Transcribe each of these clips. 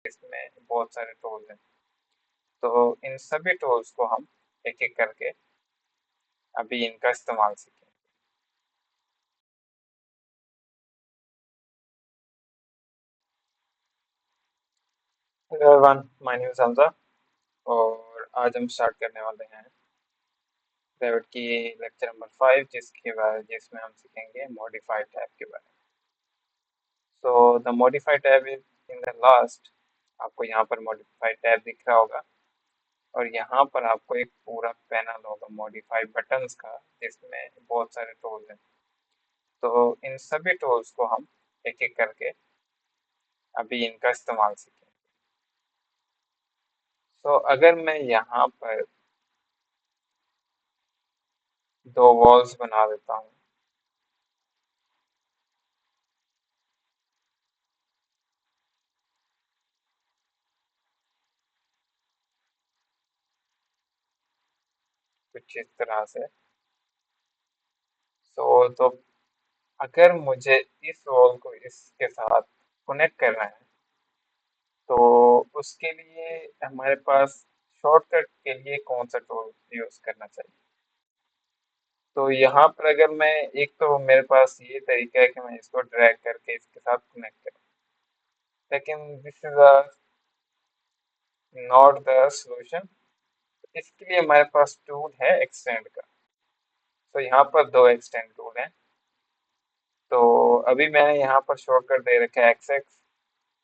इसमें बहुत सारे टूल्स हैं। तो इन सभी टूल्स को हम एक एक करके अभी इनका इस्तेमाल सीखेंगे। Hello everyone, my name is Hamza और आज हम स्टार्ट करने वाले हैं रेविट की लेक्चर नंबर 5, जिसमें हम सीखेंगे मॉडिफाइड टैब के बारे में। So the modified tab is in the last. आपको यहाँ पर मॉडिफाइड टैब दिख रहा होगा और यहाँ पर आपको एक पूरा पैनल होगा मॉडिफाइड बटन्स का, जिसमें बहुत सारे टूल्स हैं। तो इन सभी टूल्स को हम एक एक करके अभी इनका इस्तेमाल सीखेंगे। तो अगर मैं यहाँ पर दो वॉल्स बना देता हूँ, कुछ इस तरह से। तो अगर मुझे इस वॉल को इसके साथ कनेक्ट करना है, तो उसके लिए हमारे पास शॉर्टकट के लिए कौन सा टूल यूज करना चाहिए। तो यहाँ पर अगर मैं, एक तो मेरे पास ये तरीका है कि मैं इसको ड्रैग करके इसके साथ कनेक्ट करूँ, लेकिन this is not the solution. इसके लिए हमारे पास टूल है एक्सटेंड का। तो यहाँ पर दो एक्सटेंड टूल हैं। तो अभी मैंने यहाँ पर शॉर्टकट दे रखा है एक्स एक्स,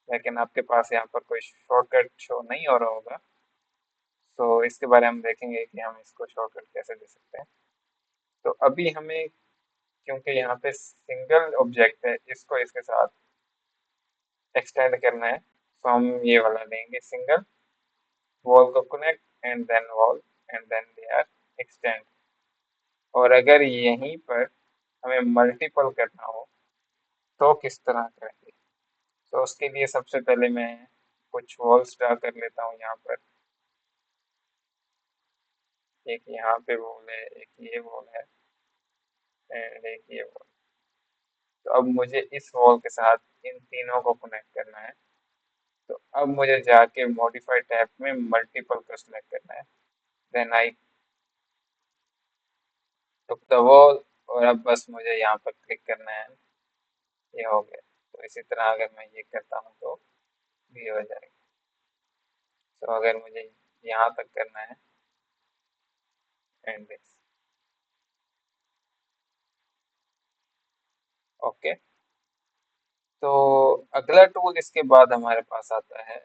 लेकिन आपके पास यहाँ पर कोई शॉर्टकट शो नहीं हो रहा होगा। तो इसके बारे में हम देखेंगे कि हम इसको शॉर्टकट कैसे दे सकते हैं। तो अभी हमें, क्योंकि यहाँ पे सिंगल ऑब्जेक्ट है, इसको इसके साथ एक्सटेंड करना है, तो हम ये वाला लेंगे सिंगल वॉल को connect and then wall and then they are extend. और अगर यहीं पर हमें मल्टीपल करना हो तो किस तरह करेंगे। तो उसके लिए सबसे पहले मैं कुछ वॉल्स ड्रा कर लेता हूँ यहाँ पर। एक यहाँ पे वॉल है, एक ये वॉल है एंड एक ये वॉल। तो अब मुझे इस वॉल के साथ इन तीनों को कनेक्ट करना है। तो अब मुझे जाके मॉडिफाई टैब में मल्टीपल को सिलेक्ट करना है। Then I took the wall, और अब बस मुझे यहाँ पर क्लिक करना है। ये हो गया। तो इसी तरह अगर मैं ये करता हूँ तो भी हो जाएगा। तो अगर मुझे यहाँ तक करना है एंड दिस, ओके। तो अगला टूल इसके बाद हमारे पास आता है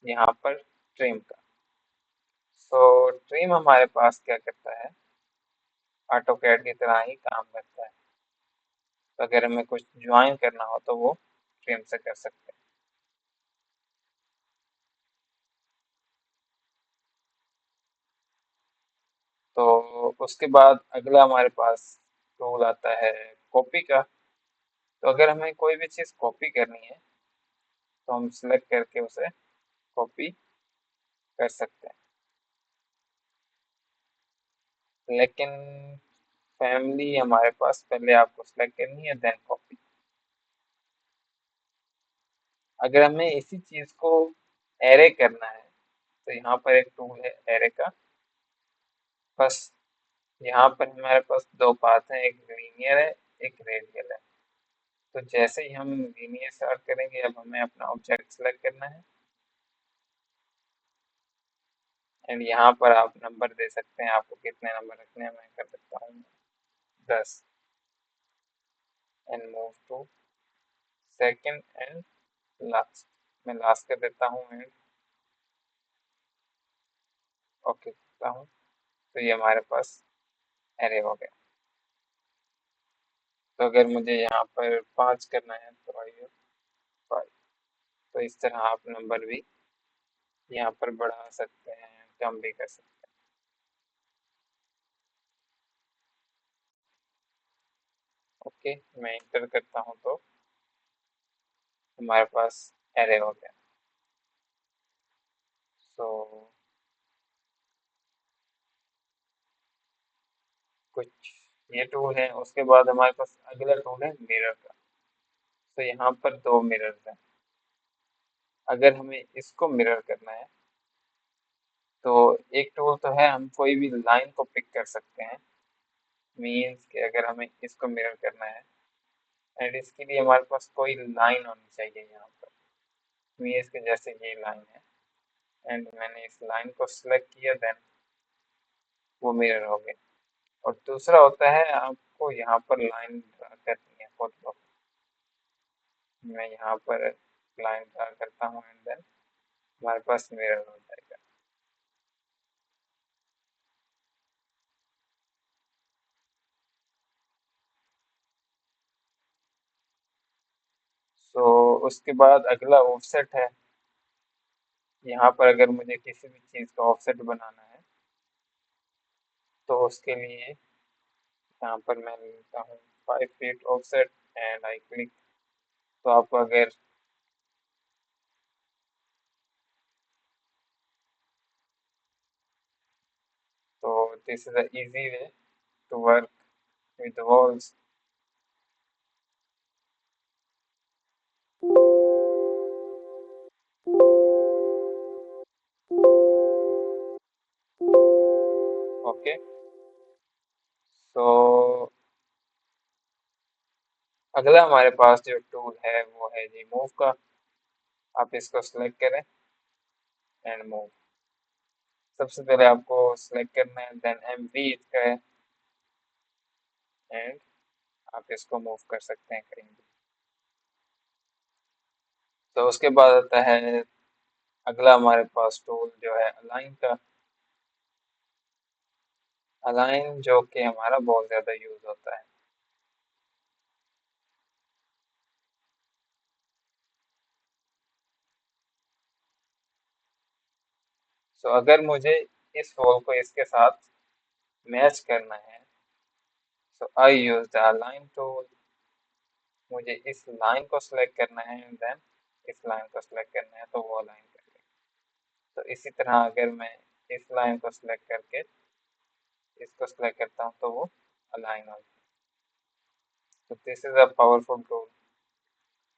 यहाँ पर ट्रिम का। तो ट्रिम हमारे पास क्या करता है, ऑटो कैड की तरह ही काम करता है। तो अगर हमें कुछ ज्वाइन करना हो तो वो ट्रिम से कर सकते हैं। तो उसके बाद अगला हमारे पास टूल आता है कॉपी का। तो अगर हमें कोई भी चीज़ कॉपी करनी है, तो हम सिलेक्ट करके उसे कॉपी कर सकते हैं। लेकिन फैमिली हमारे पास पहले आपको सिलेक्ट करनी है, देन कॉपी। अगर हमें इसी चीज़ को एरे करना है, तो यहाँ पर एक टूल है एरे का। बस यहाँ पर हमारे पास दो पाथ हैं, एक लीनियर है, एक रेडियल है। तो जैसे ही हम लीनियर स्टार्ट करेंगे, अब हमें अपना ऑब्जेक्ट सेलेक्ट करना है एंड यहाँ पर आप नंबर दे सकते हैं, आपको कितने नंबर रखने हैं। मैं कर सकता हूँ 10 and move to second and last. मैं लास्ट कर देता हूँ एंड ओके करता हूँ। तो ये हमारे पास एरे हो गया। तो अगर मुझे यहाँ पर 5 करना है तो आइए 5। तो इस तरह आप नंबर भी यहाँ पर बढ़ा सकते हैं, कम भी कर सकते हैं। ओके, मैं इंटर करता हूँ तो हमारे पास एरे हो गया। सो कुछ ये टूल है। उसके बाद हमारे पास अगला टूल है मिरर का। तो यहाँ पर दो मिरर्स हैं। अगर हमें इसको मिरर करना है तो एक टूल तो है, हम कोई भी लाइन को पिक कर सकते हैं। मीन्स कि अगर हमें इसको मिरर करना है एंड इसके लिए हमारे पास कोई लाइन होनी चाहिए यहाँ पर। मीन्स के जैसे ये लाइन है एंड मैंने इस लाइन को सिलेक्ट किया, देन वो मिरर हो गया। और दूसरा होता है आपको यहाँ पर लाइन ड्रा करनी है खुद को। मैं यहाँ पर लाइन ड्रा करता हूँ एंड देन हमारे पास मिरर हो जाएगा। सो उसके बाद अगला ऑफसेट है। यहाँ पर अगर मुझे किसी भी चीज़ का ऑफसेट बनाना है तो उसके लिए यहाँ पर मैं लेता हूँ 5 feet offset and I click. तो आप अगर तो this is a easy way to work with walls. Okay, so अगला हमारे पास जो टूल है वो है जी मूव का। आप इसको सिलेक्ट करें एंड मूव। सबसे पहले आपको सिलेक्ट करना है, देन MV इसका है एंड आप इसको मूव कर सकते हैं कहीं भी। तो उसके बाद आता है अगला हमारे पास टूल जो है अलाइन का। अलाइन जो कि हमारा बहुत ज़्यादा यूज होता है। तो अगर मुझे इस वॉल को इसके साथ मैच करना है तो आई यूज द अलाइन टूल। मुझे इस लाइन को सिलेक्ट करना है एंड देन इस लाइन को सिलेक्ट करना है तो वो लाइन कर लेगा। तो इसी तरह अगर मैं इस लाइन को सिलेक्ट करके इसको सिलेक्ट करता हूँ तो वो अलाइन हो जाए। तो this is a powerful tool.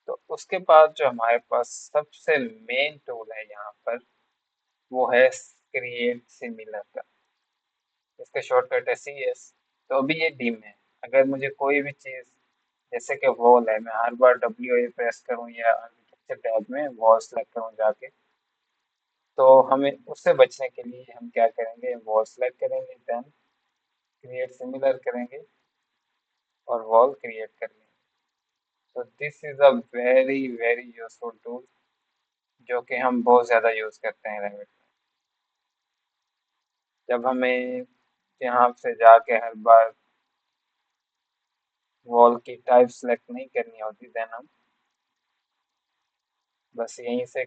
तो उसके बाद जो हमारे पास सबसे मेन टूल है यहाँ पर वो है क्रिएट सिमिलर का। इसका शॉर्टकट है CS। तो अभी ये डिम है। अगर मुझे कोई भी चीज़ जैसे कि वॉल है, मैं हर बार WA प्रेस करूँ या आर्किटेक्चर टैब में वॉल सेलेक्ट करूँ जाके, तो हमें उससे बचने के लिए हम क्या करेंगे, वॉल सेलेक्ट करेंगे, देन क्रिएट सिमिलर करेंगे और वॉल क्रिएट कर लेंगे। तो this is a very very useful tool जो कि हम बहुत ज़्यादा यूज़ करते हैं रेविट में। जब हमें यहाँ से जाके हर बार वॉल की टाइप सेलेक्ट नहीं करनी होती, देन हम बस यहीं से